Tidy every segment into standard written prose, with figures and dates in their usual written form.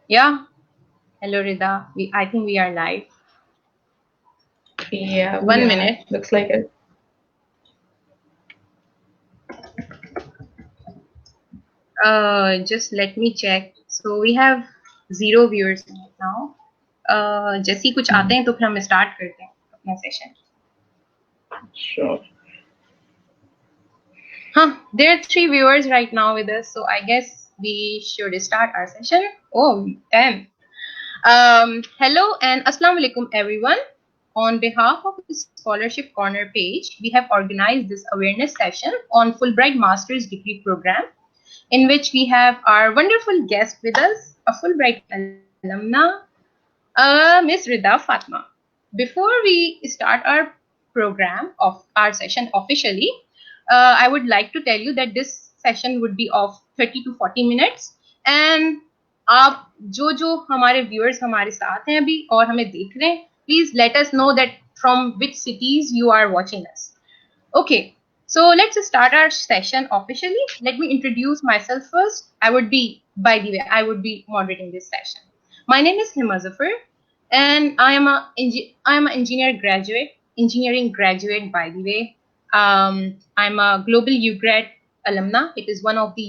Yeah. Hello, Rida. I think we are live. Yeah, we One are. minute. Looks like it. Just let me check. So we have 0 viewers right now. जैसे ही कुछ आते हैं तो फिर हम start करते हैं अपना session. Sure. There are 3 viewers right now with us, so I guess we should start our session. Oh, 10. Hello and Assalamu alaikum everyone. On behalf of the Scholarship Corner page, we have organized this awareness session on Fulbright Master's Degree Program, in which we have our wonderful guest with us, a Fulbright alumna, Miss Rida Fatma. Before we start our program of our session officially, I would like to tell you that this session would be of 30 to 40 minutes, and आप जो हमारे viewers हमारे साथ हैं अभी और हमें देख रहे हैं, please let us know that from which cities you are watching us. Okay, so let's start our session officially. Let me introduce myself first. By the way, I would be moderating this session. My name is Hima Zafar, and I am an engineering graduate. By the way, I'm a global UGRAD alumna. It is one of the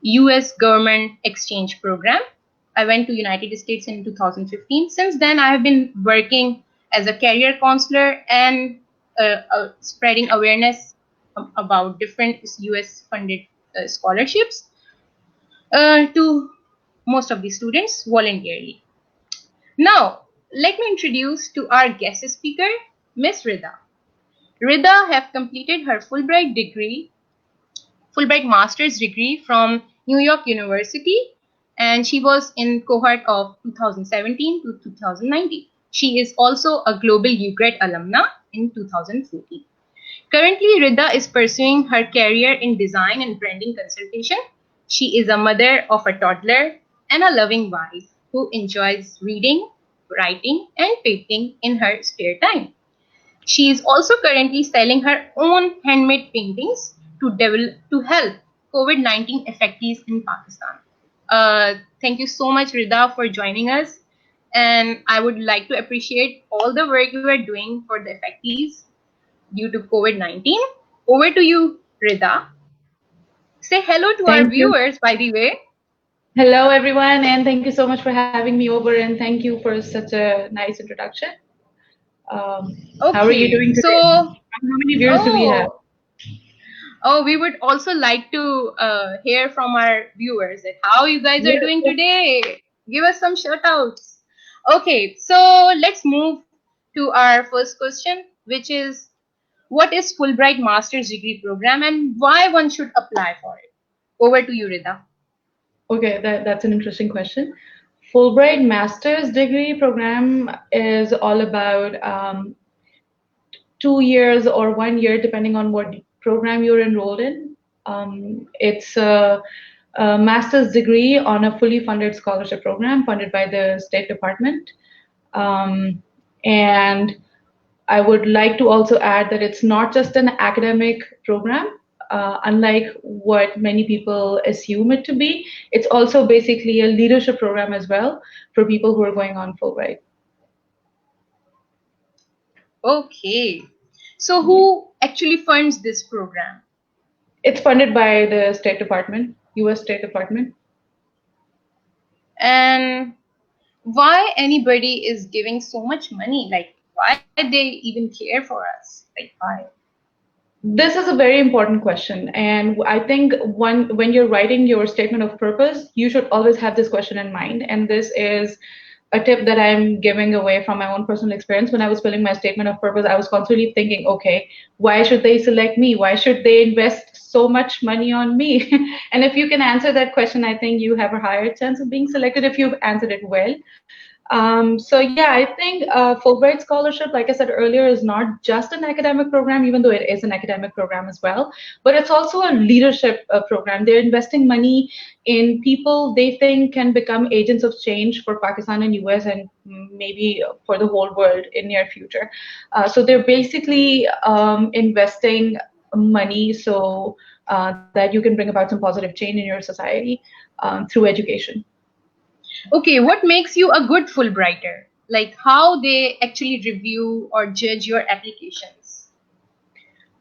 US government exchange program. I went to United States in 2015. Since then, I have been working as a career counselor and spreading awareness about different US funded scholarships to most of the students voluntarily. Now, let me introduce to our guest speaker, Miss Rida. Rida have completed her Fulbright master's degree from New York University, and she was in cohort of 2017 to 2019. She is also a global UGRAD alumna in 2014. Currently, Rida is pursuing her career in design and branding consultation. She is a mother of a toddler and a loving wife who enjoys reading, writing, and painting in her spare time. She is also currently selling her own handmade paintings to help COVID-19 affectees in Pakistan. Thank you so much, Rida, for joining us. And I would like to appreciate all the work you are doing for the affectees due to COVID-19. Over to you, Rida. Say hello to our Thank you. viewers, by the way. Hello, everyone, and thank you so much for having me over, and thank you for such a nice introduction. How are you Okay, doing today? so, How many viewers do we have? oh, Oh, we would also like to hear from our viewers that how you guys are Yes, doing yes. today. Give us some shout outs. Okay, so let's move to our first question, which is what is Fulbright Master's Degree Program and why one should apply for it? Over to you, Rida. Okay, that's an interesting question. Fulbright Master's Degree Program is all about 2 years or 1 year, depending on what program you're enrolled in. It's a master's degree on a fully funded scholarship program funded by the State Department. And I would like to also add that it's not just an academic program, unlike what many people assume it to be. It's also basically a leadership program as well for people who are going on Fulbright. Okay, so Yeah. who actually funds this program? It's funded by the State Department, US State Department. And why anybody is giving so much money? Like, why they even care for us? Like, why? This is a very important question, and I think when you're writing your statement of purpose, you should always have this question in mind. And this is a tip that I'm giving away from my own personal experience. When I was filling my statement of purpose, I was constantly thinking, okay, why should they select me? Why should they invest so much money on me? And if you can answer that question, I think you have a higher chance of being selected if you've answered it well. So yeah, I think Fulbright Scholarship, like I said earlier, is not just an academic program, even though it is an academic program as well, but it's also a leadership program. They're investing money in people they think can become agents of change for Pakistan and US and maybe for the whole world in near future. So they're basically investing money so that you can bring about some positive change in your society through education. Okay, what makes you a good Fulbrighter? Like how they actually review or judge your applications?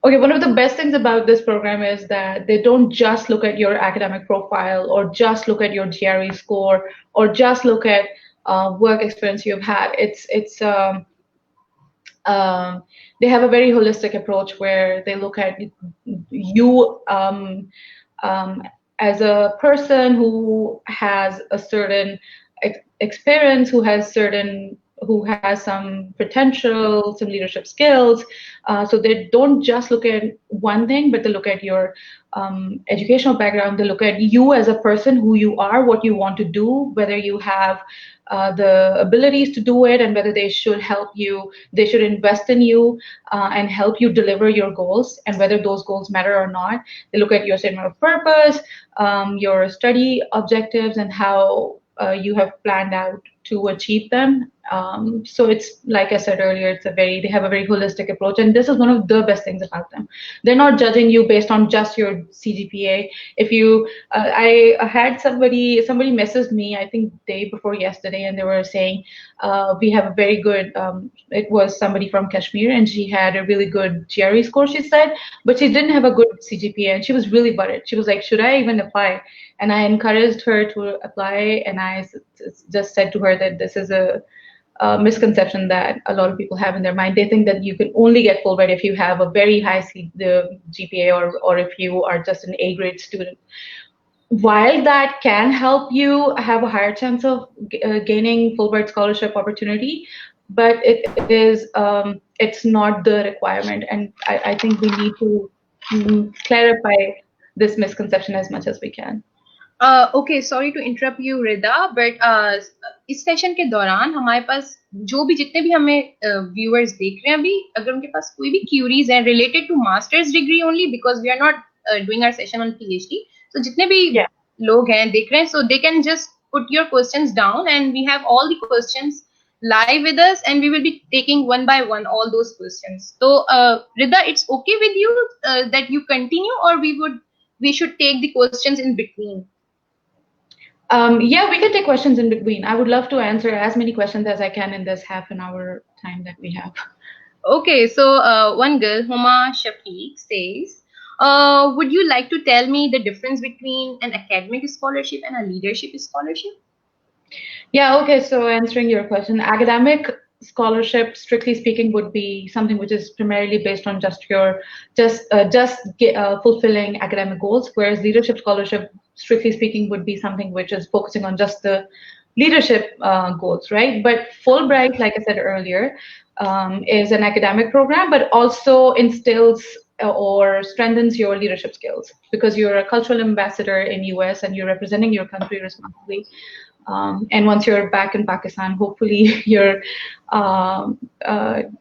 Okay, one of the best things about this program is that they don't just look at your academic profile or just look at your GRE score or just look at work experience you've had. Um, they have a very holistic approach where they look at you um, as a person who has a certain experience, who has some potential, some leadership skills. So they don't just look at one thing, but they look at your educational background. They look at you as a person, who you are, what you want to do, whether you have the abilities to do it, and whether they should help you, they should invest in you and help you deliver your goals, and whether those goals matter or not. They look at your statement of purpose, your study objectives, and how you have planned out to achieve them. So it's like I said earlier, they have a very holistic approach, and this is one of the best things about them. They're not judging you based on just your CGPA. If you, I had somebody messaged me, I think day before yesterday, and they were saying we have a very good. It was somebody from Kashmir, and she had a really good GRE score, she said, but she didn't have a good CGPA, and she was really worried. She was like, "Should I even apply?" And I encouraged her to apply, and I just said to her that this is a misconception that a lot of people have in their mind. They think that you can only get Fulbright if you have a very high the GPA, or if you are just an A grade student. While that can help you have a higher chance of gaining Fulbright scholarship opportunity, but it's not the requirement, and I think we need to clarify this misconception as much as we can. Okay sorry to interrupt you Rida but इस session के दौरान हमारे पास जो भी जितने भी हमें viewers देख रहे हैं अभी अगर उनके पास कोई भी क्यूरीज हैं related to masters degree only because we are not doing our session on PhD तो जितने भी लोग हैं देख रहे हैं so they can just put your questions down and we have all the questions live with us and we will be taking one by one all those questions. So Rida, it's okay with you that you continue or we should take the questions in between? Yeah, we can take questions in between. I would love to answer as many questions as I can in this half an hour time that we have. Okay, so one girl, Huma Shafiq, says, would you like to tell me the difference between an academic scholarship and a leadership scholarship? Yeah, okay, so answering your question, academic scholarship, strictly speaking, would be something which is primarily based on fulfilling academic goals, whereas leadership scholarship, strictly speaking, would be something which is focusing on just the leadership goals, right? But Fulbright, like I said earlier, is an academic program, but also instills or strengthens your leadership skills because you're a cultural ambassador in US and you're representing your country responsibly. And once you're back in Pakistan, hopefully you're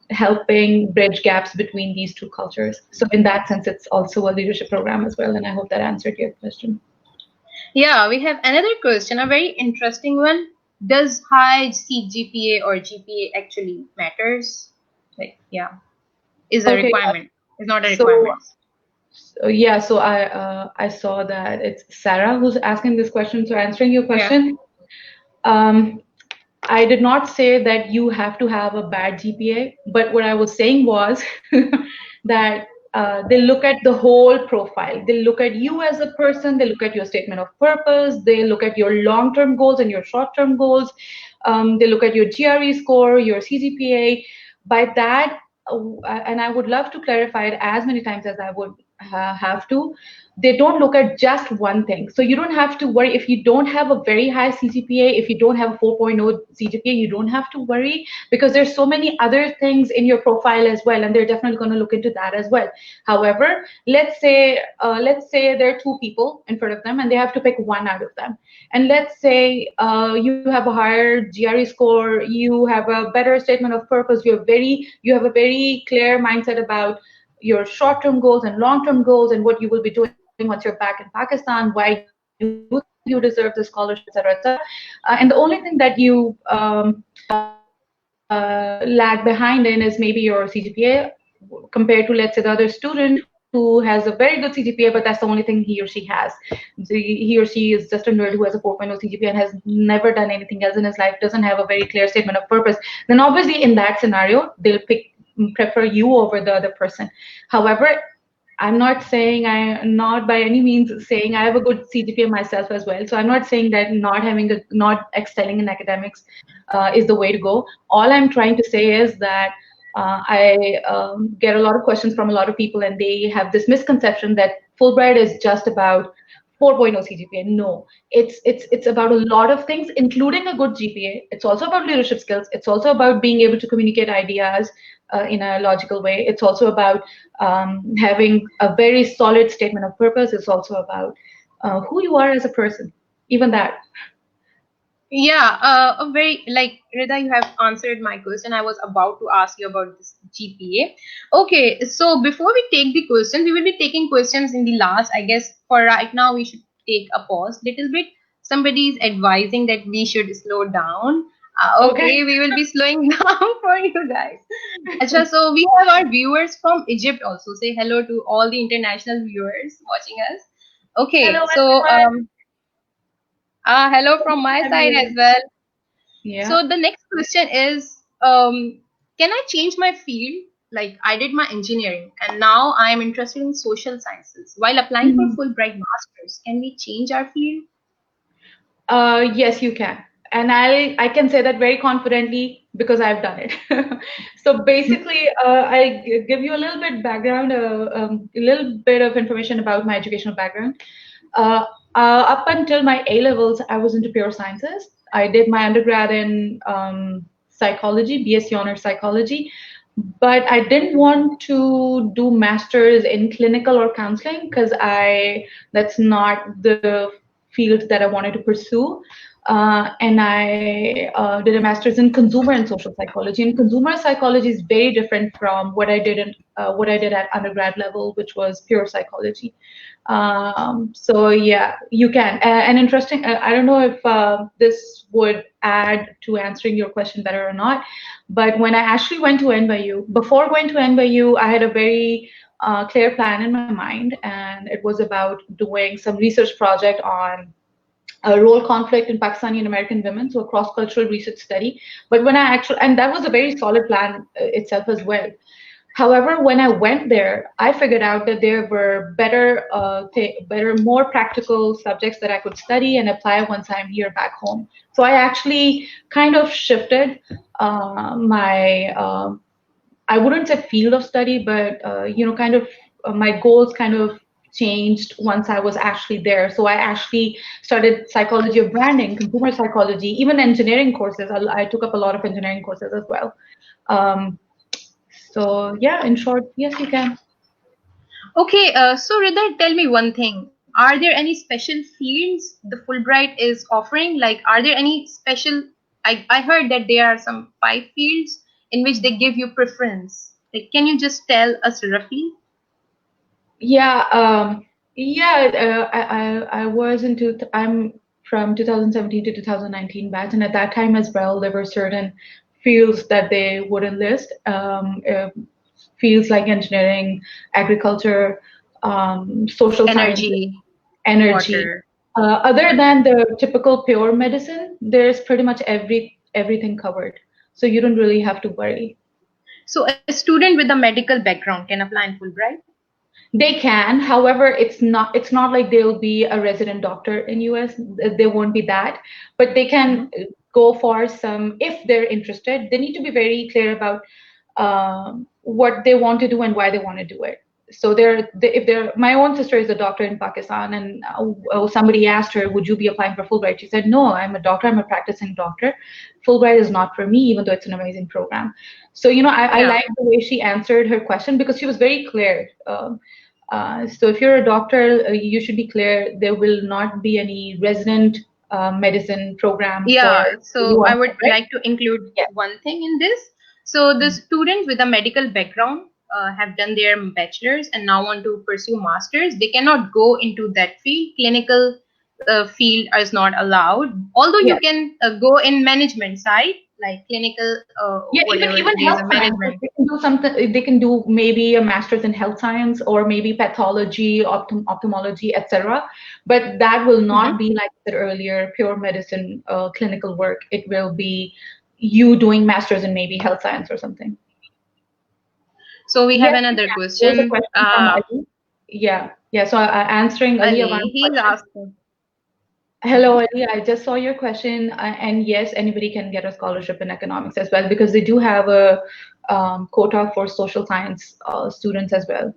helping bridge gaps between these two cultures. So in that sense, it's also a leadership program as well. And I hope that answered your question. Yeah, we have another question, a very interesting one. Does high CGPA or GPA actually matters? Like, yeah, is a requirement. It's not a requirement. So I saw that it's Sarah who's asking this question. So answering your question, I did not say that you have to have a bad GPA, but what I was saying was that they look at the whole profile. They look at you as a person. They look at your statement of purpose. They look at your long-term goals and your short-term goals. They look at your GRE score, your CGPA. By that, and I would love to clarify it as many times as I would have to, they don't look at just one thing. So you don't have to worry if you don't have a very high CGPA, if you don't have a 4.0 CGPA, you don't have to worry because there's so many other things in your profile as well, and they're definitely going to look into that as well. However, let's say there are two people in front of them and they have to pick one out of them. And let's say you have a higher GRE score, you have a better statement of purpose, you have a very clear mindset about your short-term goals and long-term goals and what you will be doing once you're back in Pakistan, why you think you deserve the scholarship, etc., etc. And the only thing that you lag behind in is maybe your CGPA compared to, let's say, the other student who who has a very good CGPA, but that's the only thing he or she has. He or she is just a nerd who has a 4.0 CGPA and has never done anything else in his life, doesn't have a very clear statement of purpose. Then obviously in that scenario, they'll prefer you over the other person. However, I'm not by any means saying I have a good CGPA myself as well. So I'm not saying that not excelling in academics is the way to go. All I'm trying to say is that I get a lot of questions from a lot of people, and they have this misconception that Fulbright is just about 4.0 CGPA. No, it's about a lot of things, including a good GPA. It's also about leadership skills. It's also about being able to communicate ideas in a logical way. It's also about having a very solid statement of purpose. It's also about who you are as a person. Even that. Yeah, a very like Rida, you have answered my question. I was about to ask you about this GPA. Okay, so before we take the questions, we will be taking questions in the last. I guess for right now, we should take a pause little bit. Somebody is advising that we should slow down. Okay. Okay, we will be slowing down for you guys. Acha, so we have our viewers from Egypt also. Say hello to all the international viewers watching us. Hello, Okay, so everyone. hello Good from to my have side you as here. well. Yeah. So the next question is, can I change my field? Like I did my engineering and now I am interested in social sciences. While applying for Mhm. Fulbright Masters, can we change our field? Yes, you can. And I can say that very confidently because I've done it. So basically, give you a little bit background, a little bit of information about my educational background. Uh, Up until my A levels, I was into pure sciences. I did my undergrad in psychology, BSc honors psychology, but I didn't want to do masters in clinical or counseling because I that's not the field that I wanted to pursue. And I did a master's in consumer and social psychology. And consumer psychology is very different from what I did at undergrad level, which was pure psychology. So yeah, you can. And interesting. I don't know if this would add to answering your question better or not, but when I actually went to NYU, before going to NYU, I had a very clear plan in my mind, and it was about doing some research project on role conflict in Pakistani and American women, so a cross-cultural research study. But when I actually, and that was a very solid plan itself as well. However, when I went there, I figured out that there were more practical subjects that I could study and apply once I'm here back home. So I actually kind of shifted my I wouldn't say field of study, but kind of my goals kind of changed once I was actually there. So I actually started psychology of branding, consumer psychology, even engineering courses. I took up a lot of engineering courses as well. Um, so yeah, in short, yes, you can. Okay, so Rida, tell me one thing. Are there any special fields the Fulbright is offering? Like, are there any special? I heard that there are some 5 fields in which they give you preference. Like, can you just tell us roughly? Yeah, I was into, I'm from 2017 to 2019 batch, and at that time as well, there were certain fields that they wouldn't list. Fields like engineering, agriculture, social sciences, Energy, energy. water. Other than the typical pure medicine, there's pretty much everything covered. So you don't really have to worry. So, a student with a medical background can apply in Fulbright. They can, however, it's not like they'll be a resident doctor in US. They won't be that, but they can Mhm. go for some if they're interested. They need to be very clear about what they want to do and why they want to do it. So if they're my own sister is a doctor in Pakistan, and somebody asked her, "Would you be applying for Fulbright?" She said, "No, I'm a doctor. I'm a practicing doctor. Fulbright is not for me, even though it's an amazing program." So I Yeah. like the way she answered her question because she was very clear. So if you're a doctor, you should be clear there will not be any resident medicine program Yeah, for so you I on would Fulbright. like to include Yeah. one thing in this. So the students with a medical background have done their bachelor's and now want to pursue masters. They cannot go into that field, clinical. field is not allowed. Although Yes. you can go in management side, like clinical, Yeah, whatever. even There's health a sciences, management. they can do something. They can do maybe a master's in health science or maybe pathology, ophthalmology, etc. But that will not Mhm. be like I said earlier, pure medicine, clinical work. It will be you doing masters in maybe health science or something. So we have Yes, you another can. There's a question. question from Ali. Yeah, yeah. So answering Ali Ali, Avan's he's question. asking. Hello, Ali. I just saw your question, and yes, anybody can get a scholarship in economics as well because they do have a quota for social science students as well.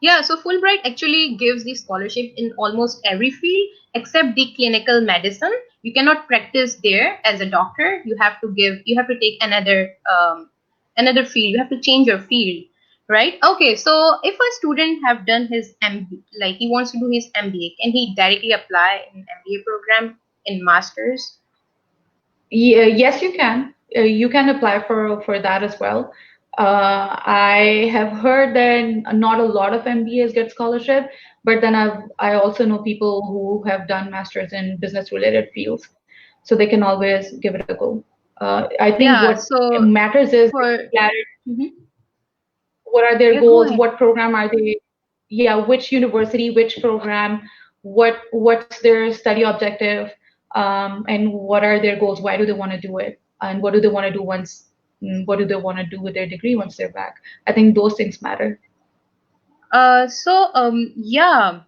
Yeah, so Fulbright actually gives the scholarship in almost every field except the clinical medicine. You cannot practice there as a doctor. You have to take another field. You have to change your field, right? Okay, so if a student have done his MBA, like he wants to do his MBA, can he directly apply in MBA program in masters? Yeah, yes, you can. You can apply for that as well. I have heard that not a lot of MBAs get scholarship, but then I also know people who have done masters in business related fields, so they can always give it a go. I think Yeah, what so matters is for clarity. Mhm. What are their Yeah, go goals? ahead. What program are they? Yeah, which university, which program? What's their study objective? And what are their goals? Why do they want to do it? And what do they want to do what do they want to do with their degree once they're back? I think those things matter. Yeah.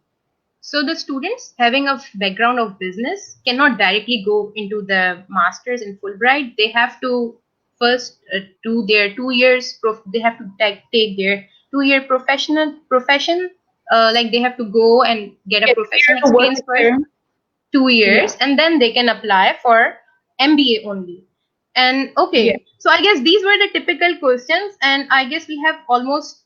So the students having a background of business cannot directly go into the masters in Fulbright. They have to first do their 2 years. They have to take their 2 year profession. Like they have to go and get a Yes, profession there's a work experience first, experience. 2 years, Yeah, and then they can apply for MBA only. And yeah. okay, so I guess these were the typical questions, and I guess we have almost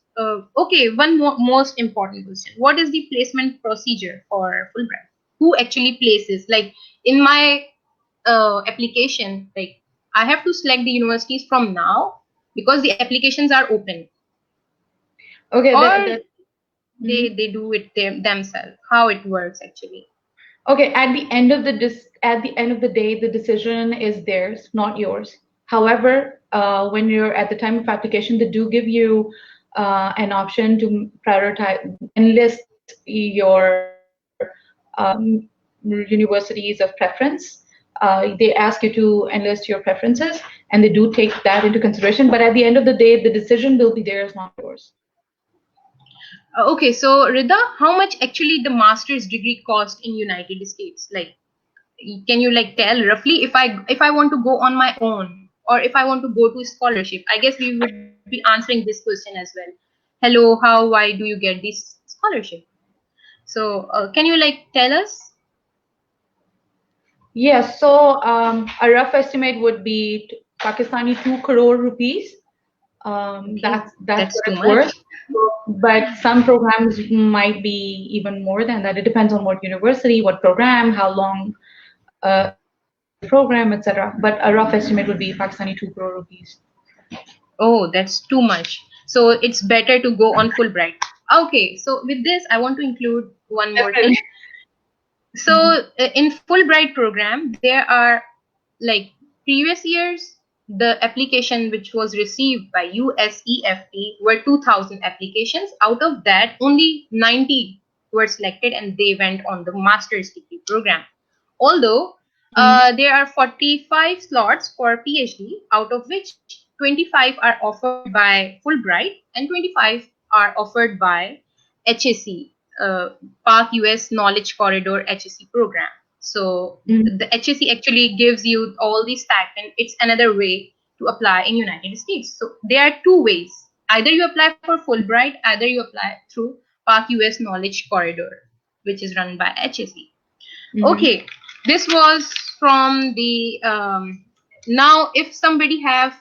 okay. One more most important question: what is the placement procedure for Fulbright? Who actually places? Like in my application, like I have to select the universities from now because the applications are open, Okay, or that. Mhm. they do it themselves. How it works actually? Okay, at the end of the day, the decision is theirs, not yours. However, when you're at the time of application, they do give you an option to prioritize, enlist your universities of preference. They ask you to enlist your preferences, and they do take that into consideration. But at the end of the day, the decision will be theirs, not yours. Okay, so Rida, how much actually the master's degree cost in United States? Like, can you like tell roughly if I want to go on my own or if I want to go to scholarship? I guess we would be answering this question as well. Hello, how why do you get this scholarship? So, can you like tell us? Yes, so a rough estimate would be Pakistani 2 crore rupees. Okay, That's that's what too it's worth. much. But some programs might be even more than that. It depends on what university, what program, how long is the program, etc. But a rough estimate would be Pakistani 2 crore rupees. Oh, that's too much. So it's better to go on Fulbright. Okay, so with this, I want to include one more Definitely. thing. So in Fulbright program, there are like previous years, the application which was received by USEFP were 2,000 applications. Out of that, only 90 were selected and they went on the master's degree program. Although there are 45 slots for PhD, out of which 25 are offered by Fulbright and 25 are offered by HSC, Park US Knowledge Corridor HSC program. So Mhm. the HSC actually gives you all these stipend. It's another way to apply in United States. So there are two ways. Either you apply for Fulbright, either you apply through Park US Knowledge Corridor, which is run by HSC. Mhm. Okay, this was from the now if somebody have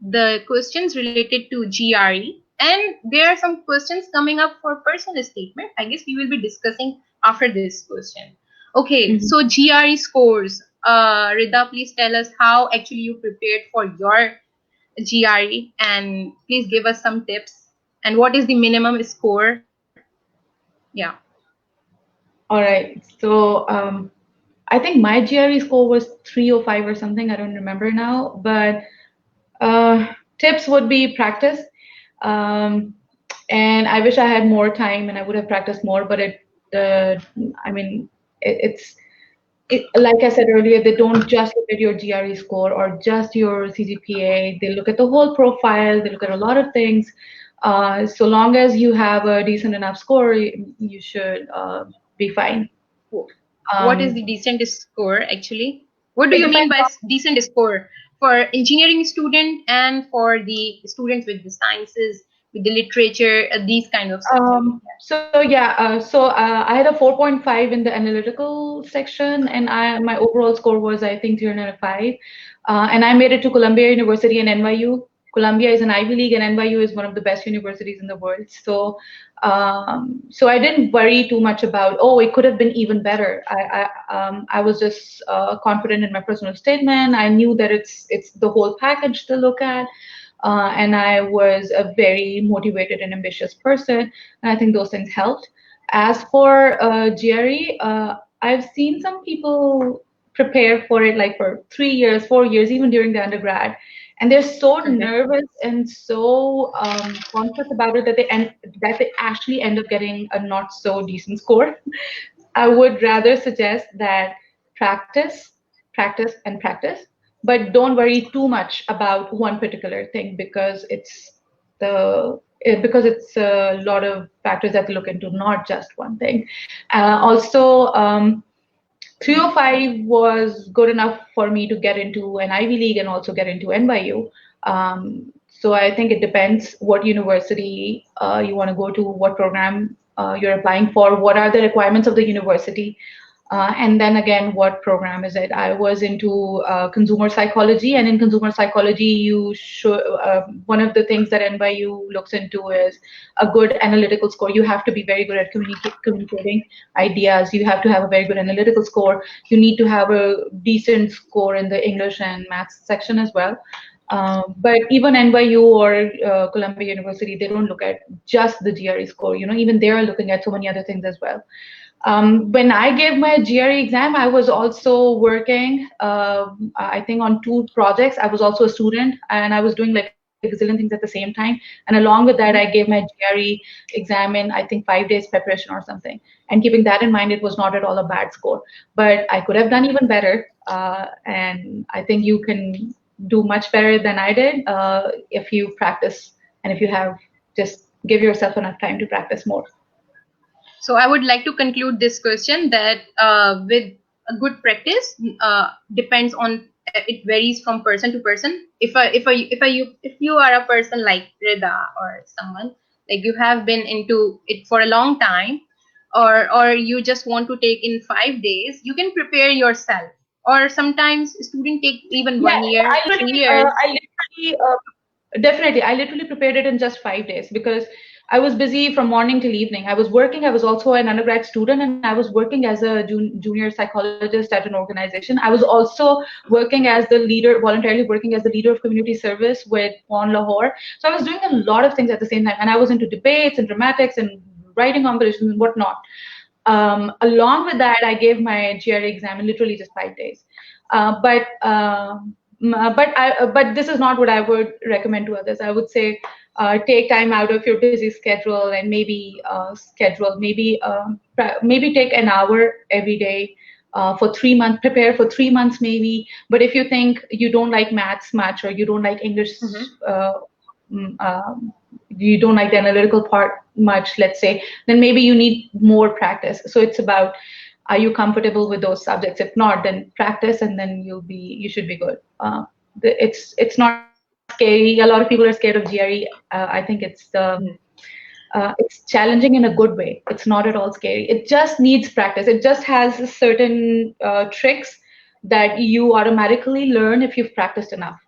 the questions related to GRE, and there are some questions coming up for personal statement. I guess we will be discussing after this question. Okay, Mhm. so GRE scores. Rida, please tell us how actually you prepared for your GRE, and please give us some tips. And what is the minimum score? Yeah. All right. So I think my GRE score was 305 or something. I don't remember now. But tips would be practice. Um, and I wish I had more time and I would have practiced more. But uh, I mean, it's like I said earlier, they don't just look at your GRE score or just your CGPA. They look at the whole profile. They look at a lot of things. So long as you have a decent enough score, you should be fine. What is Um, the decent score actually? What do it you mean depends by decent score for engineering student and for the students with the sciences, with the literature, these kind of subjects? I had a 4.5 in the analytical section, and my overall score was I think 305, and I made it to Columbia University and NYU. Columbia is an Ivy League, and NYU is one of the best universities in the world. So I didn't worry too much about, oh, it could have been even better. I was just confident in my personal statement. I knew that it's the whole package to look at. And I was a very motivated and ambitious person, and I think those things helped. As for GRE, I've seen some people prepare for it like for 3 years, 4 years, even during the undergrad, and they're so Okay. nervous and so conscious about it that they actually end up getting a not so decent score. I would rather suggest that practice, practice, and practice, but don't worry too much about one particular thing because it's a lot of factors that to look into, not just one thing. Also, 305 was good enough for me to get into an Ivy League and also get into NYU. So I think it depends what university you want to go to, what program you're applying for, what are the requirements of the university, and then again, what program is it? I was into consumer psychology, and in consumer psychology, you should one of the things that NYU looks into is a good analytical score. You have to be very good at communicating ideas. You have to have a very good analytical score. You need to have a decent score in the English and maths section as well. But even NYU or Columbia University, they don't look at just the GRE score. Even they are looking at so many other things as well. When I gave my GRE exam, I was also working, I think, on two projects. I was also a student, and I was doing like a zillion things at the same time. And along with that, I gave my GRE exam in, I think, 5 days preparation or something. And keeping that in mind, it was not at all a bad score. But I could have done even better. And I think you can do much better than I did if you practice and if you have just give yourself enough time to practice more. So I would like to conclude this question that with a good practice depends on it varies from person to person. If you are a person like Rida or someone like you have been into it for a long time, or you just want to take in 5 days, you can prepare yourself. Or sometimes student take even Yeah, 1 year, 3 years. definitely. I literally prepared it in just 5 days because I was busy from morning till evening. I was working. I was also an undergrad student, and I was working as a junior psychologist at an organization. I was also working as the leader, voluntarily working as the leader of community service with On Lahore. So I was doing a lot of things at the same time, and I was into debates and dramatics and writing competitions and whatnot. Along with that, I gave my GRE exam in literally just 5 days. But this is not what I would recommend to others. I would say take time out of your busy schedule and maybe take an hour every day for 3 months. Prepare for 3 months maybe. But if you think you don't like maths much or you don't like English. Mm, um, you don't like the analytical part much, let's say, then maybe you need more practice. So it's about, are you comfortable with those subjects? If not, then practice, and then you should be good. It's not scary. A lot of people are scared of GRE. I think it's challenging in a good way. It's not at all scary. It just needs practice. It just has certain tricks that you automatically learn if you've practiced enough.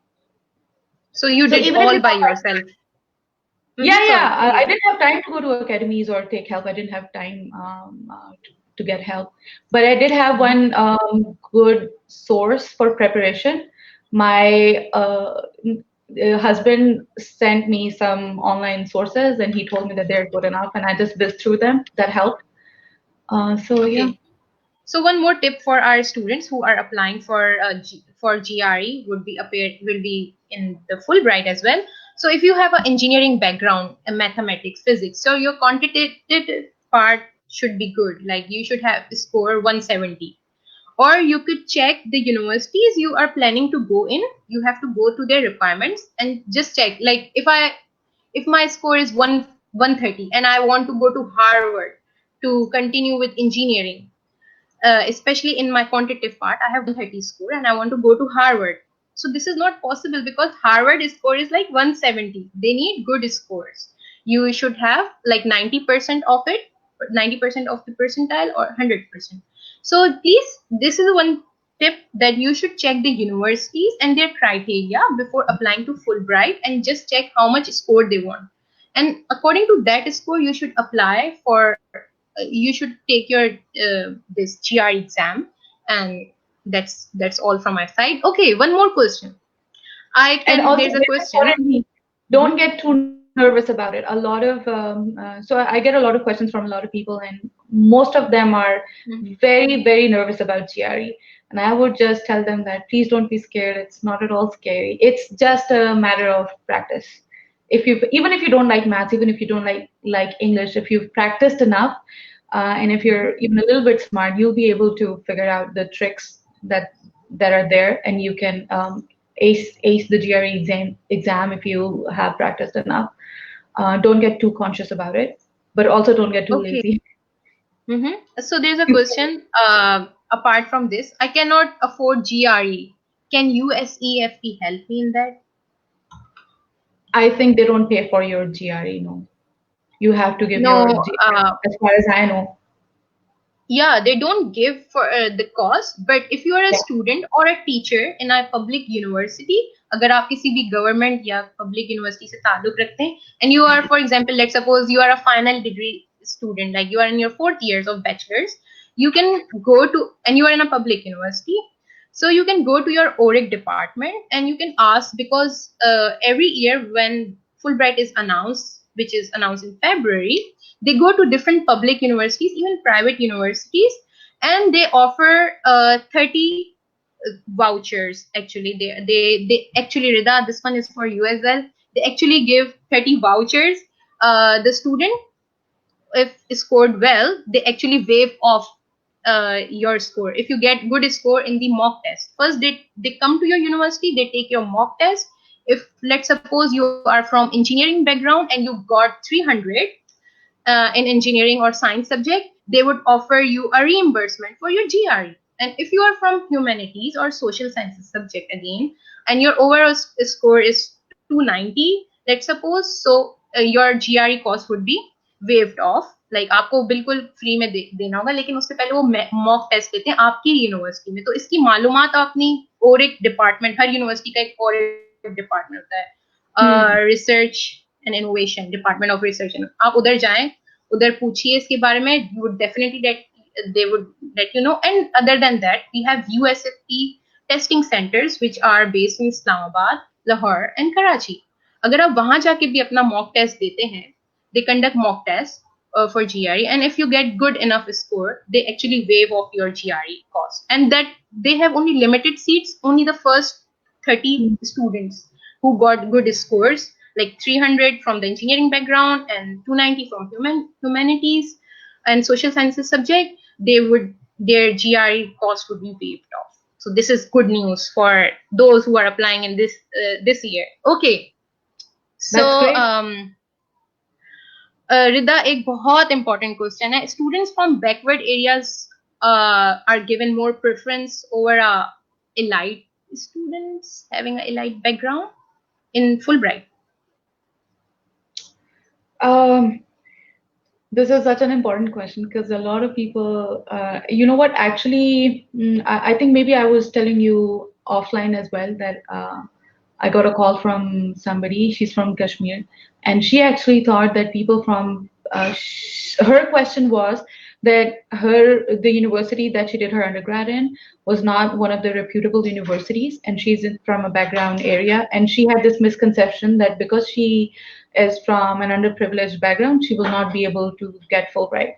So you So did even if all you by don't like, yourself. yeah, Sorry, yeah, I continue. didn't have time to go to academies or take help. I didn't have time to get help, but I did have one good source for preparation. My husband sent me some online sources, and he told me that they're good enough, and I just whizzed through them. That helped. So yeah. Okay. So one more tip for our students who are applying for for GRE will be in the Fulbright as well. So if you have an engineering background, mathematics, physics, so your quantitative part should be good. Like you should have score 170. Or you could check the universities you are planning to go in. You have to go to their requirements and just check. Like if my score is 130 and I want to go to Harvard to continue with engineering, especially in my quantitative part, I have 130 score and I want to go to Harvard. So this is not possible because Harvard score is like 170. They need good scores. You should have like 90% of it, 90% of the percentile or 100%. So please, this is one tip that you should check the universities and their criteria before applying to Fulbright and just check how much score they want. And according to that score, you should apply for you should take your this GR exam, and that's all from my side. Okay, one more question. I And can also, There's a very question. importantly, Mhm. don't get too nervous about it. A lot of so I get a lot of questions from a lot of people, and most of them are Mhm. very, very nervous about GRE. And I would just tell them that please don't be scared. It's not at all scary. It's just a matter of practice. If you even if you don't like maths, even if you don't like English, if you've practiced enough, and if you're even a little bit smart, you'll be able to figure out the tricks that are there, and you can ace the GRE exam if you have practiced enough. Don't get too conscious about it, but also don't get too Okay. lazy. So there's a question. Apart from this, I cannot afford GRE. Can USEFP help me in that? I think they don't pay for your GRE. No, you have to give your No. GRE. As far as I know, Yeah, they don't give for the cost, but if you are a yeah. student or a teacher in a public university, अगर आप किसी भी government या public university से ताल्लुक रखते हैं, and you are, for example, let's suppose you are a final degree student, like you are in your 4th years of bachelor's, you can go to, and you are in a public university, so you can go to your ORIC department and you can ask, because every year when Fulbright is announced, which is announced in February, they go to different public universities, even private universities, and they offer 30 vouchers. Actually, they actually, Rida, this one is for you as well. They actually give 30 vouchers. The student, if scored well, they actually waive off your score. If you get good score in the mock test, first they come to your university, they take your mock test. If let's suppose you are from engineering background and you got 300 in engineering or science subject, they would offer you a reimbursement for your GRE. And if you are from humanities or social sciences subject again, and your overall score is 290, let's suppose, so your GRE cost would be waived off. Like आपको बिल्कुल free में देना होगा, लेकिन उससे पहले वो mock test लेते हैं आपकी यूनिवर्सिटी में, तो इसकी मालूमात अपनी ओरिक डिपार्टमेंट, हर यूनिवर्सिटी का एक ओरिक डिपार्टमेंट होता है, Hmm. Research and innovation, department of research, आप उधर जाएं, उधर पूछिए इसके बारे में, you would definitely they would let you know. And other than that, we have USFP testing centers which are based in Islamabad, Lahore and Karachi. अगर आप वहां जाके भी अपना mock test देते हैं, they conduct mock test for GRE, and if you get good enough score, they actually waive off your GRE cost, and that they have only limited seats, only the first 30 students who got good scores, like 300 from the engineering background and 290 from humanities and social sciences subject, their GRE cost would be waived off. So this is good news for those who are applying in this year. Okay, so That's great. रिदा, एक बहुत important question है. Students from backward areas are given more preference over elite students having an elite background in Fulbright. Um, This is such an important question because a lot of people, you know what, actually, I think maybe I was telling you offline as well that I got a call from somebody, she's from Kashmir, and she actually thought that people from, her question was that the university that she did her undergrad in was not one of the reputable universities, and from a background area, and she had this misconception that because she is from an underprivileged background, she will not be able to get Fulbright.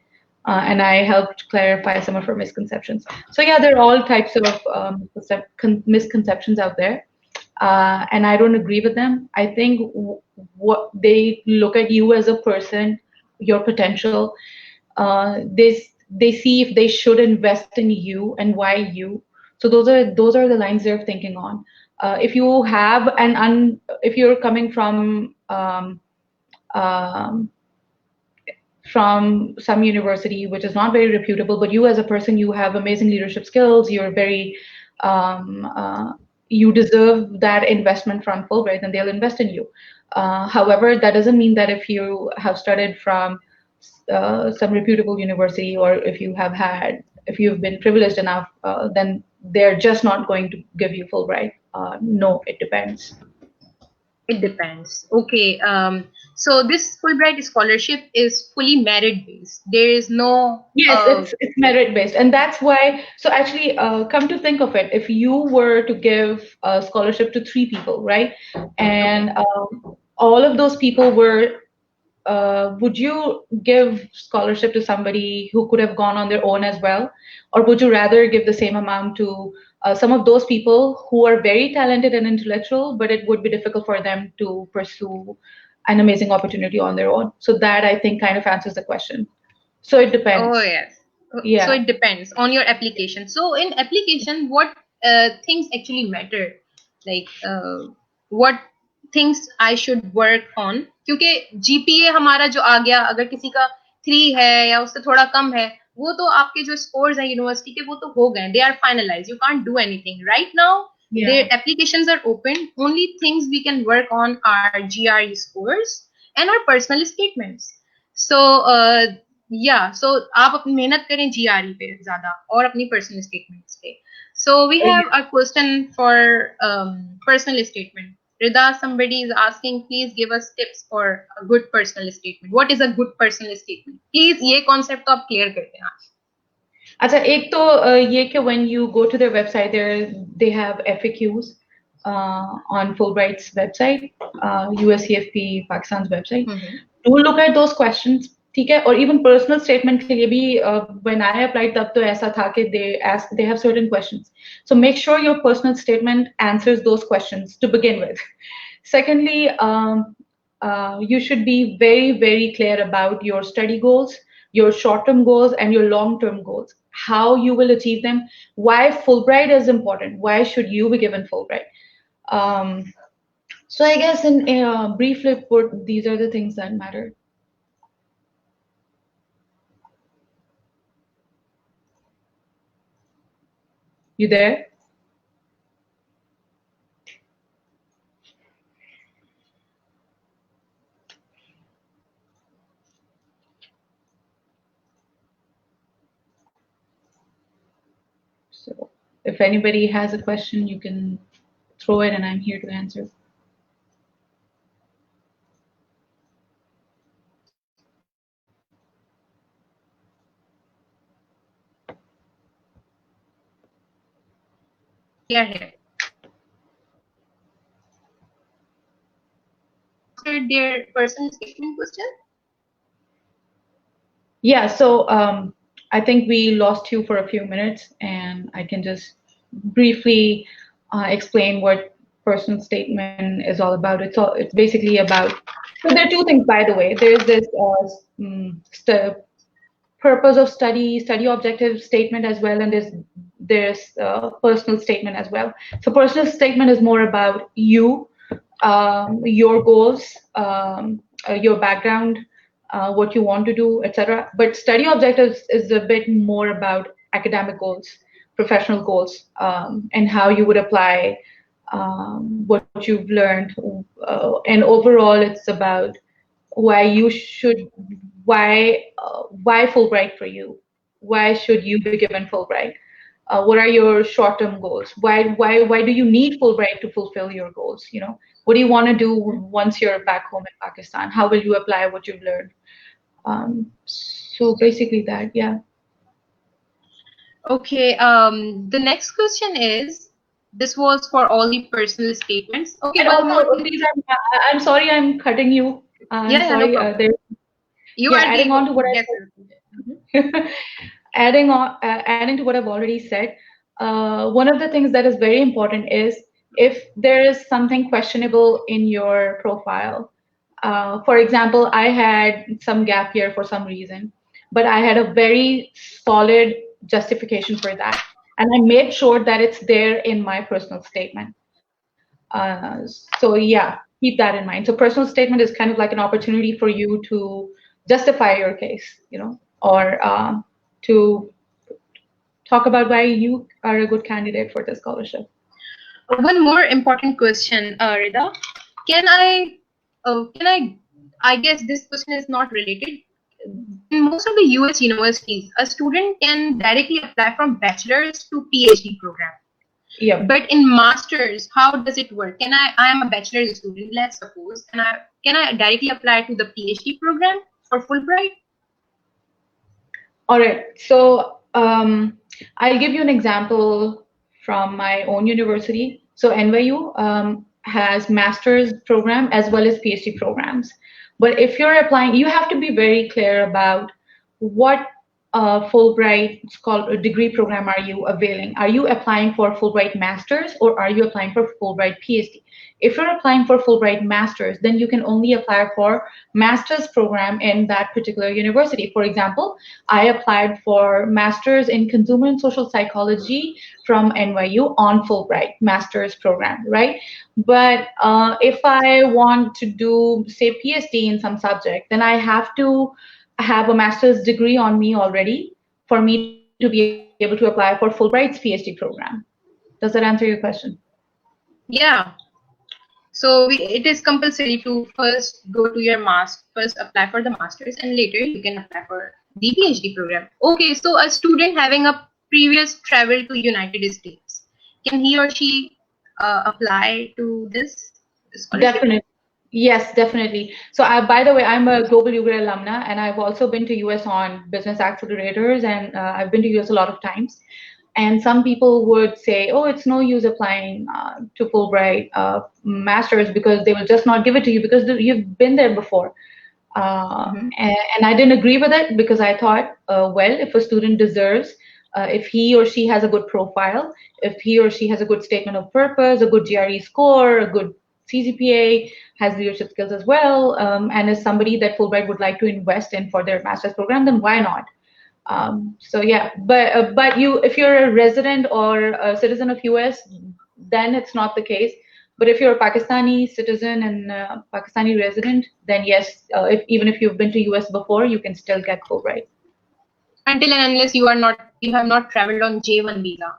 and I helped clarify some of her misconceptions. So yeah, there are all types of misconceptions out there, and I don't agree with them. I think what they look at you as a person, your potential. They see if they should invest in you and why you. So those are the lines they're thinking on. If you have if you're coming um, from some university which is not very reputable, but you as a person, you have amazing leadership skills, you're very, um, uh, you deserve that investment from Fulbright, and they'll invest in you. However, that doesn't mean that if you have studied from some reputable university, or if you've been privileged enough, then they're just not going to give you Fulbright. No, it depends. It depends. Okay. So this Fulbright scholarship is fully merit based. There is no. Yes, it's merit based, and that's why. So actually, come to think of it, if you were to give a scholarship to three people, right, Okay. and all of those people were, would you give scholarship to somebody who could have gone on their own as well, or would you rather give the same amount to some of those people who are very talented and intellectual, but it would be difficult for them to pursue an amazing opportunity on their own? So that, I think, kind of answers the question. So it Oh depends. yes. So Yeah. it depends on your application. So in application, what things actually matter? Like what things I should work on? क्योंकि GPA हमारा जो आ गया, अगर किसी का 3 है या उससे थोड़ा कम है, वो तो आपके जो scores हैं यूनिवर्सिटी के वो तो हो गए. They are finalized. You can't do anything right now. Their Yeah. applications are open. Only things we can work on are GRE scores and our personal statements. So yeah, so आप अपनी मेहनत करें GRE पे ज़्यादा और अपनी personal statements पे. So we have a question for personal statement. Rida, somebody is asking, please give us tips for a good personal statement. What is a good personal statement? Please ये concept तो आप clear कर दें. अच्छा, एक तो ये कि when you go to their website, they have FAQs on Fulbright's website, USEFP Pakistan's website. Do look at those questions, ठीक है? और even personal statement के लिए भी when I applied तब तो ऐसा था कि they have certain questions. So make sure your personal statement answers those questions to begin with. Secondly, you should be very, very clear about your study goals, your short-term goals, and your long-term goals, how you will achieve them, why Fulbright is important, why should you be given Fulbright. So I guess in a brief report, these are the things that matter. You there? So if anybody has a question, you can throw it and I'm here to answer. We are here. Answered their personal statement question? Yeah, so I think we lost you for a few minutes, and I can just briefly explain what personal statement is all about. It's basically about. So there are two things, by the way. There's this purpose of study objective statement as well, and there's personal statement as well. So personal statement is more about you, your goals, your background, what you want to do, etc. But study objectives is a bit more about academic goals, professional goals, and how you would apply what you've learned. And overall, it's about why you should, why Fulbright for you? Why should you be given Fulbright? What are your short-term goals? Why do you need Fulbright to fulfill your goals? You know, what do you want to do once you're back home in Pakistan? How will you apply what you've learned? So basically that, yeah. Okay, the next question is, this was for all the personal statements. Okay, And one more also, thing. these are, I'm sorry, I'm cutting you. I'm Yeah, no sorry. problem. You Yeah, are adding on to the what I guest. said. Adding to what I've already said, one of the things that is very important is if there is something questionable in your profile. For example, I had some gap year for some reason, but I had a very solid justification for that. And I made sure that it's there in my personal statement. So yeah, keep that in mind. So personal statement is kind of like an opportunity for you to justify your case, or to talk about why you are a good candidate for this scholarship. One more important question, Rida. Can I guess this question is not related. In most of the US universities, a student can directly apply from bachelor's to PhD program. Yep. But in masters, how does it work? I am a bachelor's student, let's suppose, and can I directly apply to the PhD program for Fulbright? All right. So I'll give you an example from my own university. So NYU has master's program as well as PhD programs. But if you're applying, you have to be very clear about what Fulbright degree program are you availing? Are you applying for Fulbright Masters or are you applying for Fulbright PhD? If you're applying for Fulbright Masters, then you can only apply for master's program in that particular university. For example, I applied for Masters in Consumer and Social Psychology from NYU on Fulbright Master's program, right? But if I want to do, say, PhD in some subject, then I have to have a master's degree on me already for me to be able to apply for Fulbright's PhD program. Does that answer your question? Yeah. So it is compulsory to first go to your first apply for the masters, and later you can apply for the PhD program. Okay, so a student having a previous travel to United States, can he or she apply to this scholarship? Definitely. Yes, definitely. So by the way, I'm a global UGRAD alumna, and I've also been to US on business accelerators, and I've been to US a lot of times. And some people would say, oh, it's no use applying to Fulbright masters because they will just not give it to you because you've been there before. And I didn't agree with it because I thought, well, if a student deserves, if he or she has a good profile, if he or she has a good statement of purpose, a good GRE score, a good CGPA, has leadership skills as well, and is somebody that Fulbright would like to invest in for their master's program, then why not? So yeah, but if you're a resident or a citizen of US, then it's not the case. But if you're a Pakistani citizen and Pakistani resident, then yes, even if you've been to US before, you can still get Fulbright. Until and unless you have not traveled on J1 visa,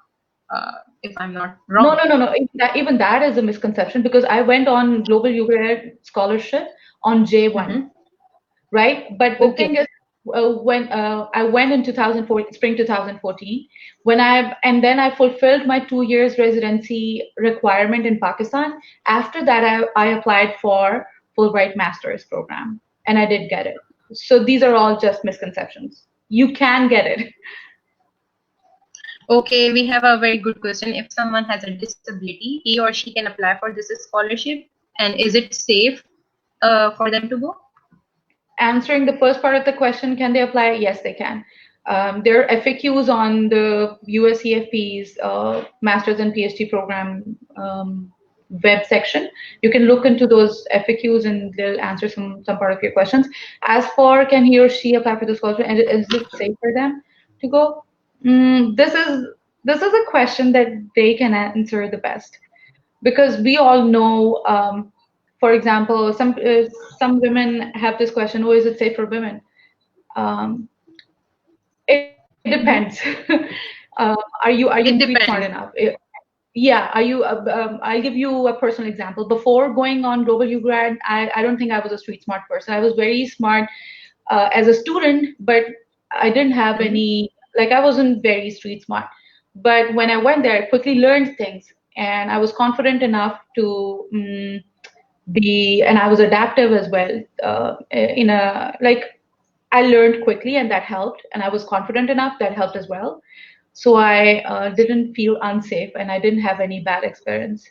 if I'm not wrong. No. Even that is a misconception because I went on Global UGRAD scholarship on J1, right? But the thing is, when I went in 2014, spring 2014, and then I fulfilled my 2 years residency requirement in Pakistan. After that, I applied for Fulbright Master's program, and I did get it. So these are all just misconceptions. You can get it. Okay, we have a very good question. If someone has a disability, he or she can apply for this scholarship, and is it safe for them to go? Answering the first part of the question, can they apply? Yes, they can. There are FAQs on the USEFP's Master's and PhD program web section. You can look into those FAQs and they'll answer some part of your questions. As for can he or she apply for the scholarship and is it safe for them to go? This is a question that they can answer the best because we all know. For example, some women have this question: "Oh, is it safe for women?" It depends. Are you street smart enough? Yeah, are you? I'll give you a personal example. Before going on Global UGRAD, I don't think I was a street smart person. I was very smart as a student, but I didn't have any, like I wasn't very street smart. But when I went there, I quickly learned things and I was confident enough to and I was adaptive as well. I learned quickly and that helped, and I was confident enough that helped as well. So I didn't feel unsafe and I didn't have any bad experience.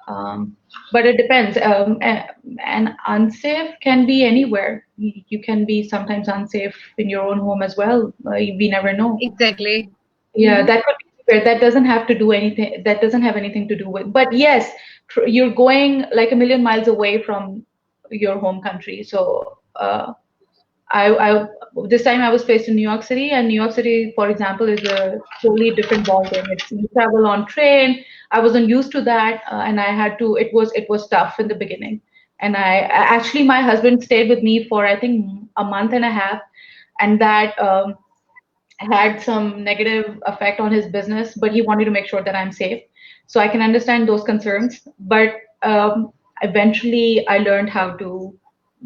But it depends. And unsafe can be anywhere. You can be sometimes unsafe in your own home as well. We never know. Exactly. Yeah, Mm-hmm. that could be anywhere. That doesn't have to do anything. That doesn't have anything to do with. But yes, you're going like a million miles away from your home country. So I this time I was placed in New York City, and New York City, for example, is a totally different ballgame. It's you travel on train. I wasn't used to that, and I had to. It was tough in the beginning, and actually my husband stayed with me for I think a month and a half, and that had some negative effect on his business. But he wanted to make sure that I'm safe, so I can understand those concerns. But eventually, I learned how to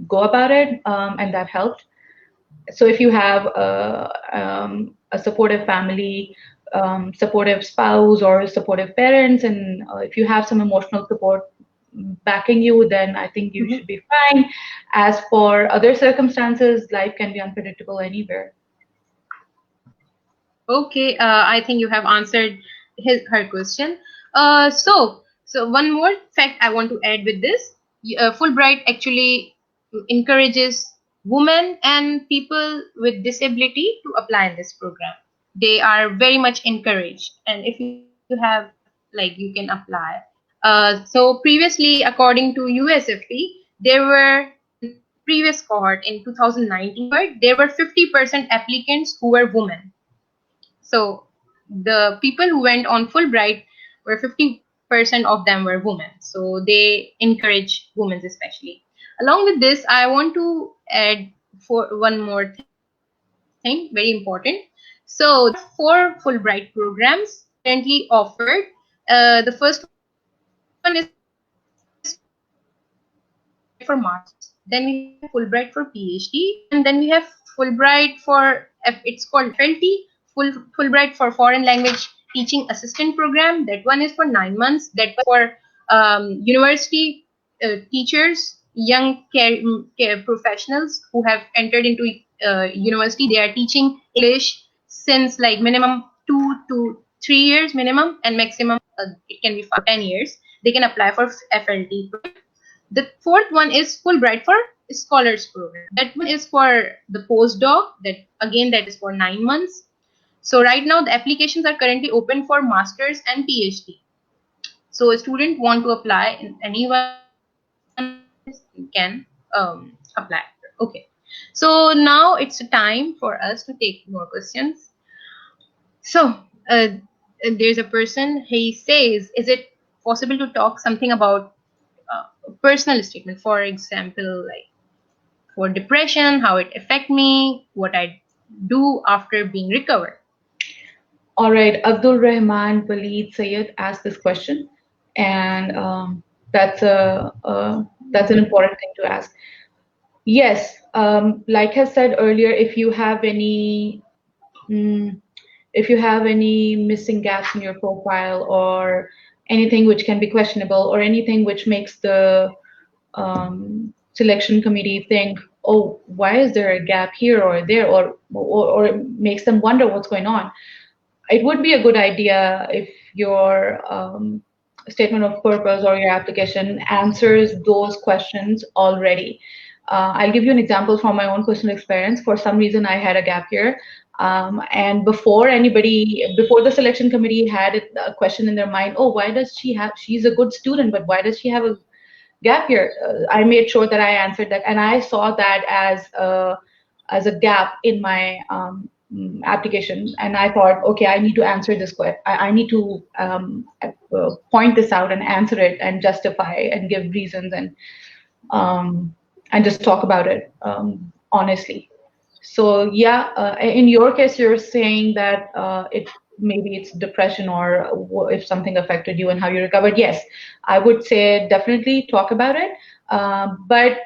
go about it, and that helped. So if you have a supportive family, supportive spouse, or supportive parents, and if you have some emotional support backing you, then I think you should Mm-hmm. be fine. As for other circumstances, life can be unpredictable anywhere. Okay, I think you have answered her question. So one more fact I want to add with this: Fulbright actually encourages women and people with disability to apply in this program. They are very much encouraged, and if you have, like, you can apply. So previously, according to USFP, there were in previous cohort in 2019, there were 50% applicants who were women. So the people who went on Fulbright were 50% of them were women. So they encourage women especially. Along with this, I want to add for one more thing, very important. So there are four Fulbright programs currently offered. The first one is Fulbright for masters. Then we have Fulbright for PhD, and then we have Fulbright for it's called FLT, Fulbright for Foreign Language Teaching Assistant Program. That one is for 9 months. That one is for university teachers, young professionals who have entered into university. They are teaching English since like minimum 2 to 3 years minimum, and maximum it can be 5 to 10 years. They can apply for FLT program. The fourth one is Fulbright for Scholars Program. That one is for the postdoc. That is for 9 months. So right now the applications are currently open for masters and PhD. So a student want to apply, and anyone can apply. Okay. So now it's time for us to take more questions. So there's a person. He says, "Is it possible to talk something about personal statement? For example, like for depression, how it affect me, what I do after being recovered." All right, Abdul Rahman Waleed Sayed asked this question, and that's that's an important thing to ask. Yes, like I said earlier, mm, if you have any missing gaps in your profile, or anything which can be questionable, or anything which makes the selection committee think, oh, why is there a gap here or there, or it makes them wonder what's going on, it would be a good idea if your statement of purpose or your application answers those questions already. I'll give you an example from my own personal experience. For some reason, I had a gap year. And before the selection committee had a question in their mind, oh, why does she's a good student, but why does she have a gap year? I made sure that I answered that, and I saw that as a gap in my application, and I thought, okay, I need to answer this question. I need to point this out and answer it and justify and give reasons, um, and just talk about it honestly. So yeah, in your case, you're saying that it maybe it's depression, or if something affected you and how you recovered. Yes, I would say definitely talk about it, but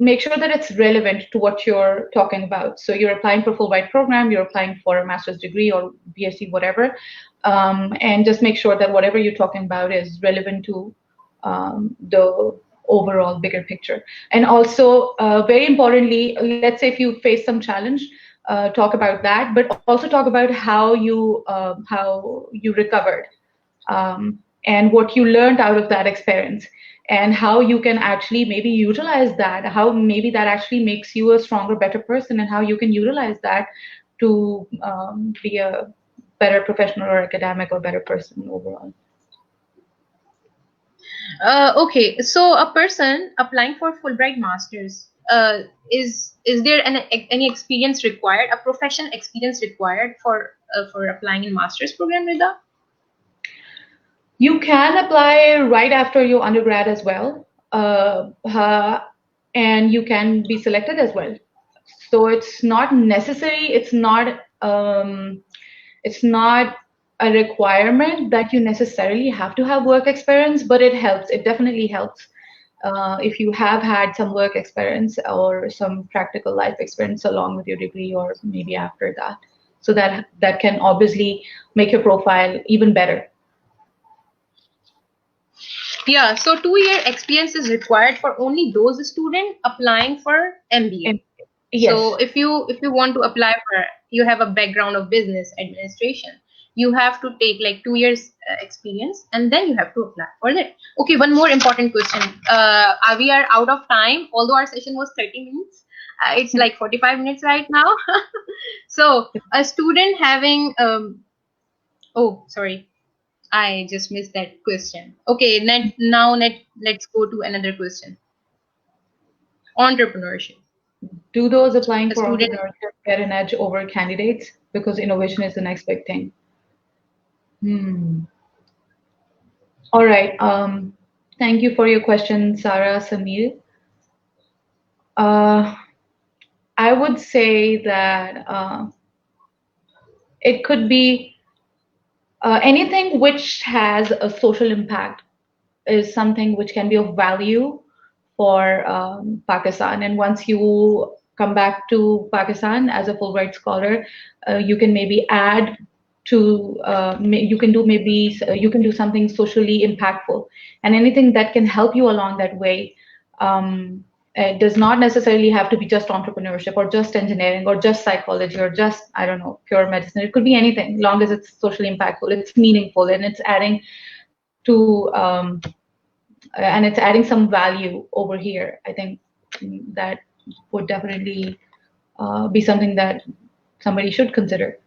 make sure that it's relevant to what you're talking about. So you're applying for Fulbright program, you're applying for a master's degree or BSc, whatever, and just make sure that whatever you're talking about is relevant to the overall bigger picture. And also, very importantly, let's say if you face some challenge, talk about that, but also talk about how you recovered. and what you learned out of that experience, and how you can actually maybe utilize that, how maybe that actually makes you a stronger, better person, and how you can utilize that to be a better professional or academic or better person overall. Okay, so a person applying for Fulbright Masters, is there any experience required, a professional experience required for applying in Masters program, Rida? You can apply right after your undergrad as well, and you can be selected as well. So it's not necessary. It's not a requirement that you necessarily have to have work experience, but it helps. It definitely helps if you have had some work experience or some practical life experience along with your degree, or maybe after that. So that can obviously make your profile even better. Yeah, so 2 year experience is required for only those students applying for And MBA. So yes. if you want to apply for, you have a background of business administration, you have to take like 2 years experience, and then you have to apply for it. Okay, one more important question. We are out of time, although our session was 30 minutes. It's like 45 minutes right now. So a student having oh, sorry, I just missed that question. Okay, let's go to another question. Entrepreneurship. Do those applying A for student. entrepreneurship get an edge over candidates because innovation is the next big thing? Hmm. All right. Thank you for your question, Sarah Samir. Uh, I would say that it could be anything which has a social impact is something which can be of value for Pakistan. And once you come back to Pakistan as a Fulbright scholar, you can maybe add to you can do maybe you can do something socially impactful, and anything that can help you along that way. It does not necessarily have to be just entrepreneurship or just engineering or just psychology or just, I don't know, pure medicine. It could be anything, long as it's socially impactful, it's meaningful, and it's adding to and it's adding some value over here. I think that would definitely be something that somebody should consider.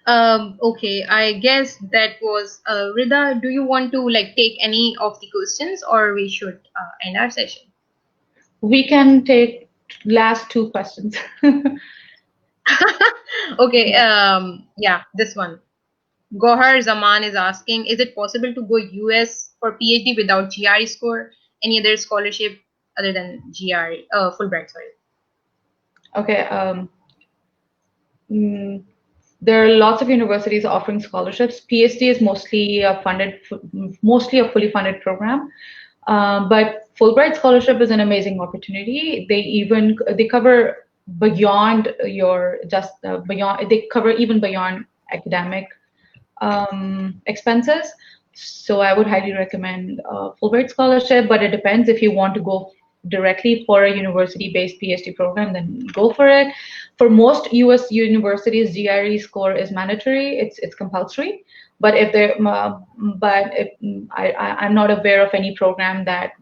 Okay, I guess that was Rida. Do you want to like take any of the questions, or we should end our session? We can take last two questions. Okay, yeah, this one. Gohar Zaman is asking, is it possible to go US for PhD without GRE score? Any other scholarship other than GRE, Fulbright, sorry. Okay. Mm, there are lots of universities offering scholarships. PhD is mostly a fully funded program. But Fulbright scholarship is an amazing opportunity. They cover beyond your just beyond. They cover even beyond academic expenses. So I would highly recommend Fulbright scholarship, but it depends. If you want to go directly for a university-based PhD program, then go for it. For most US universities, GRE score is mandatory. It's compulsory. But if there, but if, I'm not aware of any program that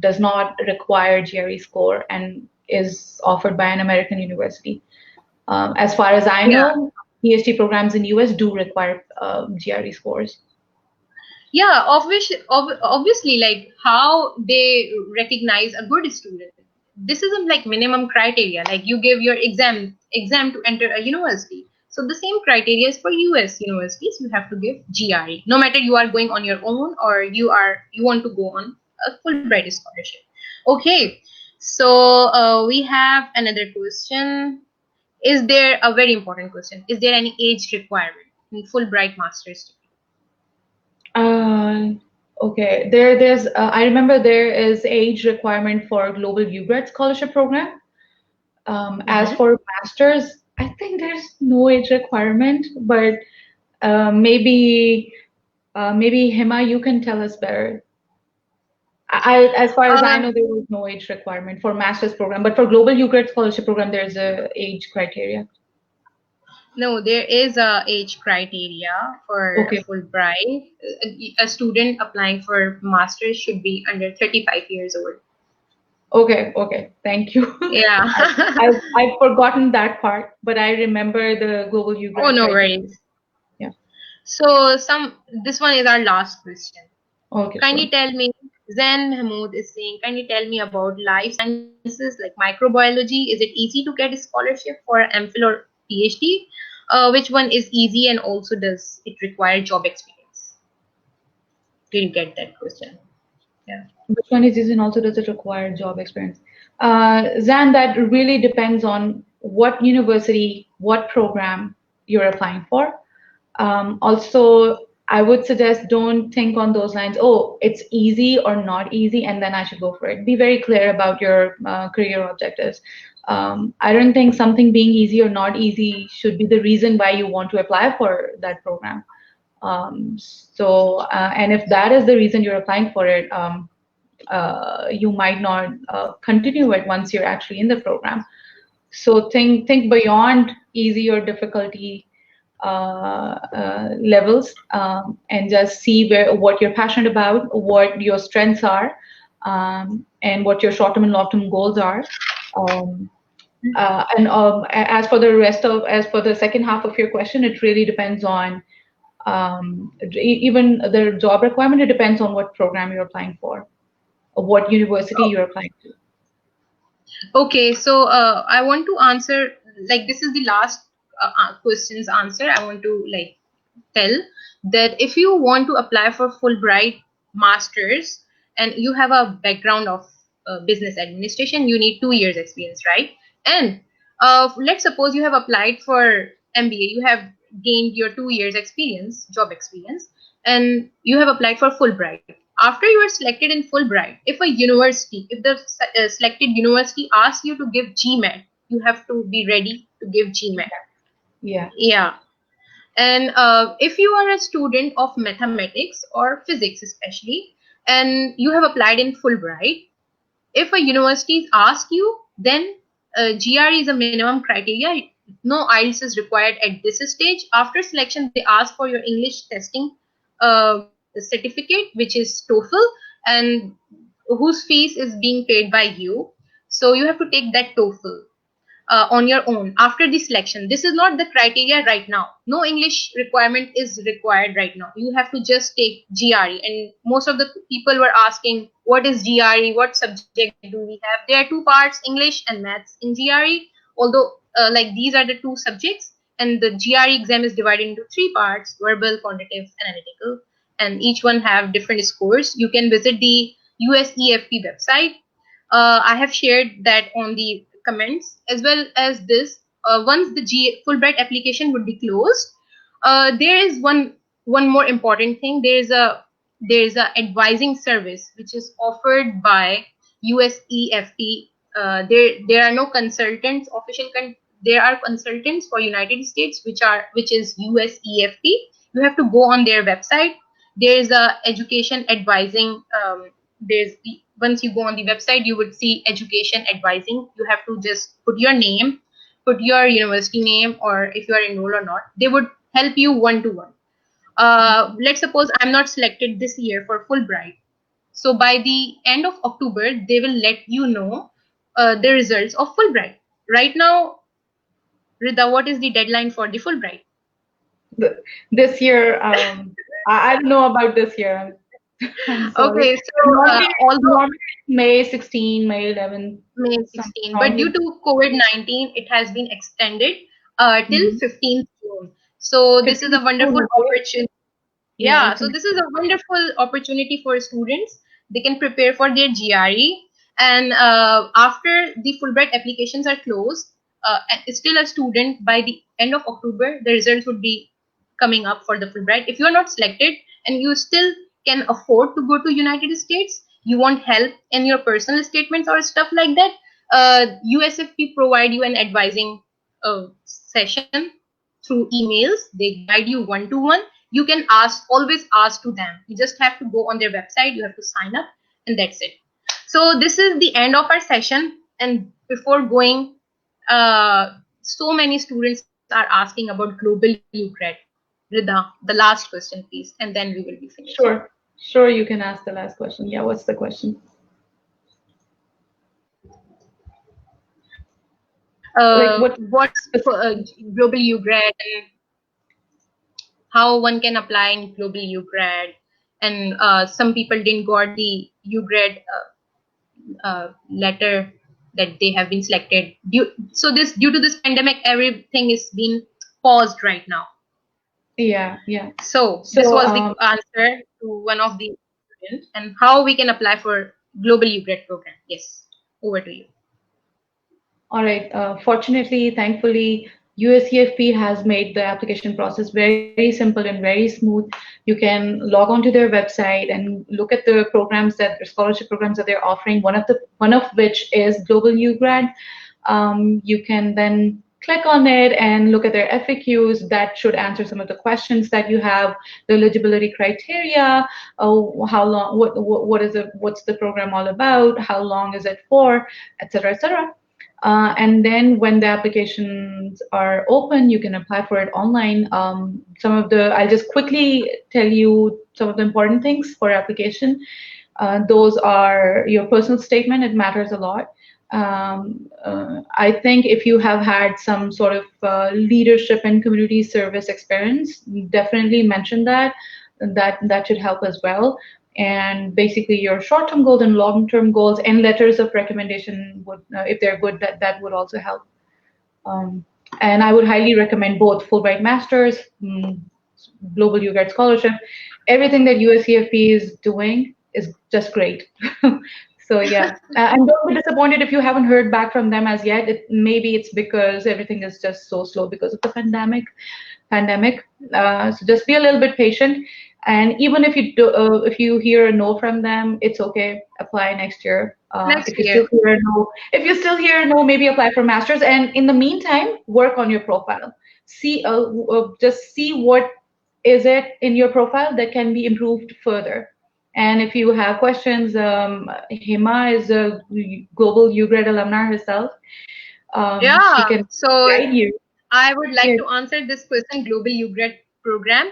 does not require GRE score and is offered by an American university. As far as I Yeah. know, PhD programs in US do require GRE scores. Yeah, obviously, like how they recognize a good student. This isn't like minimum criteria. Like you give your exam to enter a university. So the same criteria is for US universities. You have to give GRE, no matter you are going on your own or you want to go on a Fulbright scholarship. Okay, so we have another question. Is there a very important question? Is there any age requirement in Fulbright master's Uh, okay, there's I remember there is age requirement for global UGRAD scholarship program. As degree? for masters, I think there's no age requirement, but maybe Hima, you can tell us better. As far as I Mm-hmm. know, there was no age requirement for master's program, but for global UGRAD scholarship program, there's a age criteria. No, there is a age criteria for Okay, Fulbright. A student applying for master's should be under 35 years old. okay. Thank you. Yeah. I've forgotten that part, but I remember the global Oh, UGRAD no criteria. worries. Yeah. So this one is our last question. Okay, Kindly sure. tell me, Zen Mahmood is saying, kindly tell me about life sciences like microbiology. Is it easy to get a scholarship for MPhil or PhD? Which one is easy and also does it require job experience? Did you get that question? Yeah. Which one is this and also does it require job experience? Zan, that really depends on what university, what program you're applying for. Also, I would suggest don't think on those lines, oh, it's easy or not easy, and then I should go for it. Be very clear about your career objectives. I don't think something being easy or not easy should be the reason why you want to apply for that program. And if that is the reason you're applying for it, you might not continue it once you're actually in the program. So think beyond easy or difficulty levels, and just see what you're passionate about, what your strengths are, and what your short-term and long-term goals are. Um, as for the second half of your question, it really depends on even the job requirement. It depends on what program you're applying for, or what university you're applying to. Okay, so I want to answer, like, this is the last question's answer. I want to like tell that if you want to apply for Fulbright masters and you have a background of business administration, you need 2 years experience, right? And let's suppose you have applied for MBA, you have gained your 2 years experience, job experience, and you have applied for Fulbright. After you are selected in Fulbright, if a university, if the selected university asks you to give GMAT, you have to be ready to give GMAT. Yeah. Yeah. And if you are a student of mathematics or physics, especially, and you have applied in Fulbright, if a university asks you, then GRE is a minimum criteria. No IELTS is required at this stage. After selection, they ask for your English testing certificate, which is TOEFL, and whose fees is being paid by you. So you have to take that TOEFL on your own after the selection. This is not the criteria right now. No English requirement is required right now. You have to just take GRE. And most of the people were asking, what is GRE? What subject do we have? There are two parts, English and maths in GRE. Although, like, these are the two subjects. And the GRE exam is divided into three parts: verbal, quantitative, analytical. And each one have different scores. You can visit the USEFP website. I have shared that on the comments, as well as this. Once the Fulbright application would be closed, there is one more important thing. There is a advising service which is offered by USEFP. There are no consultants, there are consultants for United States, which is USEFP. You have to go on their website. There is a education advising. There's Once you go on the website, you would see education advising. You have to just put your name, put your university name, or if you are enrolled or not. They would help you one to one. Let's suppose I'm not selected this year for Fulbright. So by the end of October, they will let you know the results of Fulbright. Right now, Rida, what is the deadline for the Fulbright? This year, I don't know about this year. I'm sorry. Okay, so Normally, although normally May 16, May 11, May something 16, around but this. due to COVID-19, it has been extended till Mhm. 15th June. So this is 15th a wonderful June, okay. opportunity. Yeah, Yeah, it's so an this is a wonderful opportunity for students. They can prepare for their GRE, and after the Fulbright applications are closed, and still a student by the end of October, the results would be coming up for the Fulbright. If you are not selected and you still can afford to go to United States, you want help in your personal statements or stuff like that, USFP provide you an advising session through emails. They guide you one to one. You can always ask to them. You just have to go on their website, you have to sign up, and that's it. So this is the end of our session. And before going, so many students are asking about global UGRAD. Rida, the last question, please, and then we will be finished. Sure, you can ask the last question. Yeah, what's the question? Like what What's specific? global UGRAD and how one can apply in global UGRAD? And some people didn't got the UGRAD letter that they have been selected. Due to this pandemic, everything is being paused right now. Yeah. So this So was the answer to one of the students and how we can apply for global UGRAD program. Yes, over to you. all right. Fortunately, thankfully, USEFP has made the application process very simple and very smooth. You can log onto their website and look at the programs that scholarship programs that they're offering. One of which is Global UGRAD. You can then click on it and look at their FAQs that should answer some of the questions that you have, the eligibility criteria, how long, what is it, what's the program all about, how long is it for, etc., etc. And then when the applications are open, you can apply for it online. I'll just quickly tell you some of the important things for application. Those are your personal statement, it matters a lot. I think if you have had some sort of leadership and community service experience, definitely mention that. That should help as well. And basically, your short-term goals and long-term goals and letters of recommendation would, if they're good, that would also help. Um, and I would highly recommend both Fulbright Masters, Global UGRAD Scholarship. Everything that USEFP is doing is just great. So yeah, and don't be disappointed if you haven't heard back from them as yet. Maybe it's because everything is just so slow because of the pandemic. So just be a little bit patient. And even if you hear a no from them, it's okay. Apply next year. Next If you year. still hear a no, maybe apply for masters. And in the meantime, work on your profile. Just see what is it in your profile that can be improved further. And if you have questions, Hima is a global UGRAD alumna herself. She Yeah. can So guide you. I would like Yes. to answer this question, Global UGRAD program.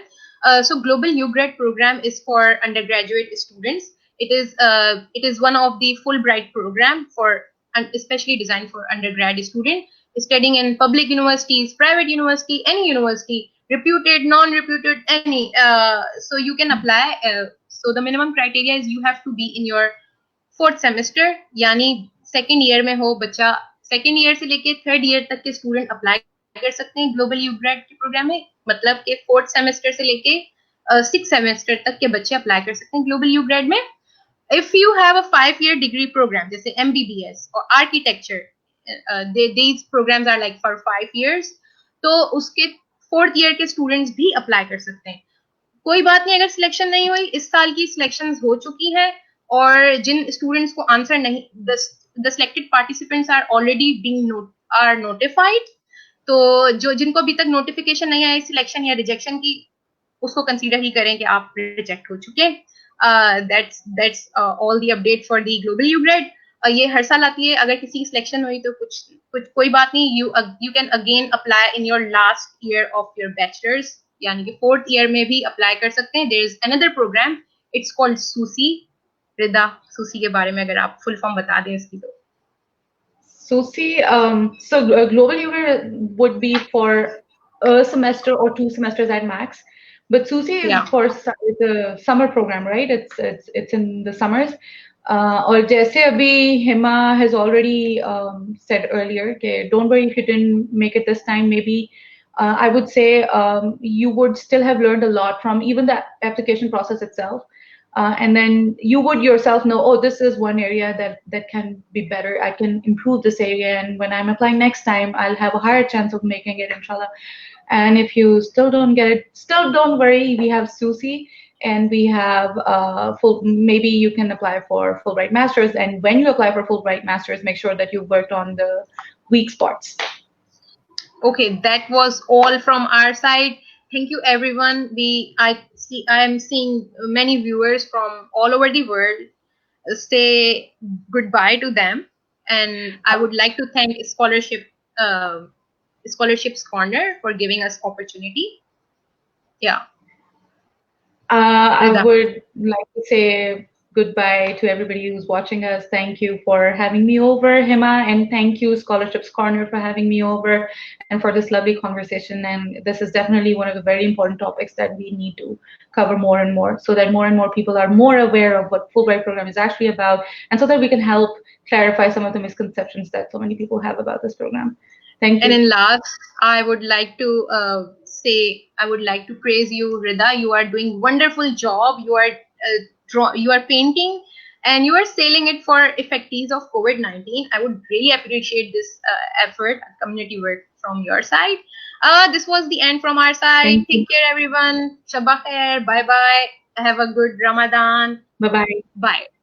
So Global UGRAD program is for undergraduate students. It is one of the Fulbright program for, and especially designed for undergrad student studying in public universities, private university, any university, reputed, non-reputed, any. So you can apply. So the minimum criteria is you have to be in your fourth semester यानी second year में हो बच्चा, second year से लेके third year तक के student apply कर सकते हैं ग्लोबल यूग्रेड के प्रोग्राम में, मतलब कि फोर्थ सेमेस्टर से लेके सिक्स सेमेस्टर तक के बच्चे अप्लाई कर सकते हैं ग्लोबल यूग्रेड में. If you have a 5-year degree program जैसे MBBS or architecture, these programs are like for 5 years, तो उसके फोर्थ ईयर के स्टूडेंट्स भी अप्लाई कर सकते हैं. कोई बात नहीं अगर सिलेक्शन नहीं हुई, इस साल की सिलेक्शन हो चुकी है और जिन स्टूडेंट्स को आंसर नहीं, the selected participants are already being are notified. तो जो जिनको अभी तक नोटिफिकेशन नहीं आई सिलेक्शन या रिजेक्शन की, उसको कंसीडर ही करें कि आप रिजेक्ट हो चुके. That's all the update for the global UGRAD. ये हर साल आती है, अगर किसी की सिलेक्शन हुई तो कुछ कोई बात नहीं, you can again apply in your last year of your bachelors, यानी कि फोर्थ ईयर में भी अप्लाई कर सकते हैं. There is another program, it's called SUSI. Rida, SUSI के बारे में अगर आप फुल फॉर्म बता दें इसकी तो. SUSI, Global UGRAD would be for a semester or 2 semesters at max, but SUSI is for the summer program, right? It's in the summers. Or जैसे अभी Hima has already said earlier, okay, don't worry if you didn't make it this time. Maybe I would say you would still have learned a lot from even the application process itself. And then you would yourself know, oh, this is one area that can be better. I can improve this area, and when I'm applying next time, I'll have a higher chance of making it, inshallah. And if you still don't get it, still don't worry. We have SUSI, and we have maybe you can apply for Fulbright Masters. And when you apply for Fulbright Masters, make sure that you worked on the weak spots. Okay, that was all from our side. Thank you, everyone. I am seeing many viewers from all over the world. Say goodbye to them, and I would like to thank scholarship Scholarships Corner for giving us opportunity. Yeah. I Rida. would like to say goodbye to everybody who's watching us. Thank you for having me over, Hima, and thank you, Scholarships Corner, for having me over and for this lovely conversation. And this is definitely one of the very important topics that we need to cover more and more so that more and more people are more aware of what Fulbright program is actually about, and so that we can help clarify some of the misconceptions that so many people have about this program. Thank And you. in last, I would like to I would like to praise you, Rida. You are doing wonderful job. You are painting, and you are selling it for effects of COVID-19. I would really appreciate this effort, community work from your side. This was the end from our side. Thank you. Take care, everyone. Shabba khair. Bye bye. Have a good Ramadan. Bye bye. Bye.